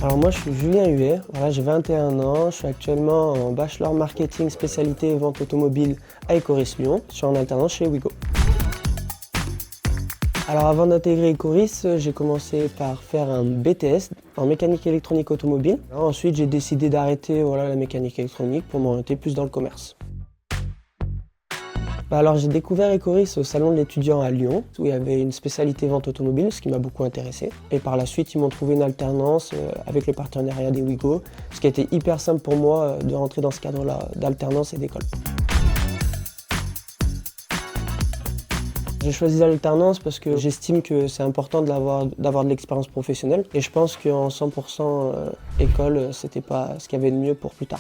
Alors moi je suis Julien Huet, voilà, j'ai 21 ans, je suis actuellement en bachelor marketing spécialité vente automobile à Ecoris Lyon. Je suis en alternance chez Wigo. Alors avant d'intégrer Ecoris, j'ai commencé par faire un BTS en mécanique électronique automobile. Ensuite j'ai décidé d'arrêter la mécanique électronique pour m'orienter plus dans le commerce. Alors j'ai découvert Ecoris au salon de l'étudiant à Lyon, où il y avait une spécialité vente automobile, ce qui m'a beaucoup intéressé. Et par la suite, ils m'ont trouvé une alternance avec le partenariat des Wigo, ce qui a été hyper simple pour moi de rentrer dans ce cadre-là d'alternance et d'école. J'ai choisi l'alternance parce que j'estime que c'est important d'avoir de l'expérience professionnelle. Et je pense qu'en 100% école, c'était pas ce qu'il y avait de mieux pour plus tard.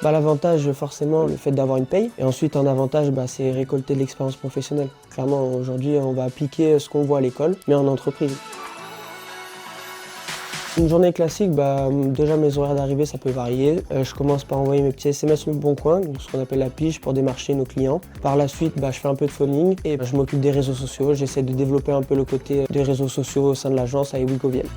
L'avantage, forcément, le fait d'avoir une paye. Et ensuite, un avantage, c'est récolter de l'expérience professionnelle. Clairement, aujourd'hui, on va appliquer ce qu'on voit à l'école, mais en entreprise. Une journée classique, déjà mes horaires d'arrivée, ça peut varier. Je commence par envoyer mes petits SMS sur le Bon Coin, donc ce qu'on appelle la pige, pour démarcher nos clients. Par la suite, je fais un peu de phoning et je m'occupe des réseaux sociaux. J'essaie de développer un peu le côté des réseaux sociaux au sein de l'agence avec Wigo Vienne.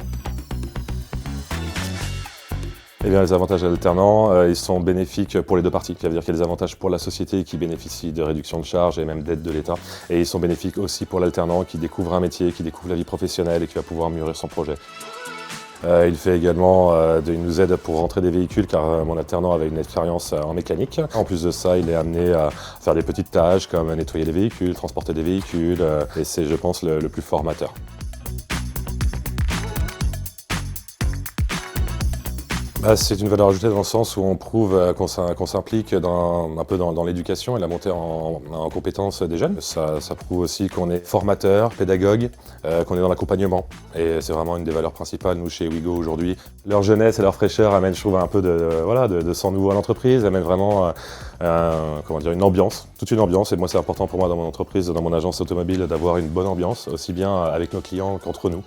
Eh bien, les avantages alternants, ils sont bénéfiques pour les deux parties. Ça veut dire qu'il y a des avantages pour la société qui bénéficie de réduction de charges et même d'aide de l'État. Et ils sont bénéfiques aussi pour l'alternant qui découvre un métier, qui découvre la vie professionnelle et qui va pouvoir mûrir son projet. Il fait également, il nous aide pour rentrer des véhicules car mon alternant avait une expérience en mécanique. En plus de ça, il est amené à faire des petites tâches comme nettoyer les véhicules, transporter des véhicules et c'est, je pense, le plus formateur. C'est une valeur ajoutée dans le sens où on prouve qu'on s'implique un peu dans l'éducation et la montée en compétences des jeunes. Ça prouve aussi qu'on est formateur, pédagogue, qu'on est dans l'accompagnement. Et c'est vraiment une des valeurs principales, nous, chez Wigo aujourd'hui. Leur jeunesse et leur fraîcheur amènent, je trouve, un peu de sang nouveau à l'entreprise, amènent vraiment une ambiance, toute une ambiance. Et moi, c'est important pour moi dans mon entreprise, dans mon agence automobile, d'avoir une bonne ambiance, aussi bien avec nos clients qu'entre nous.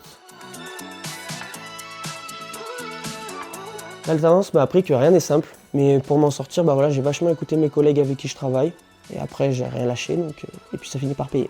L'alternance m'a appris que rien n'est simple, mais pour m'en sortir, j'ai vachement écouté mes collègues avec qui je travaille. Et après, j'ai rien lâché, et puis ça finit par payer.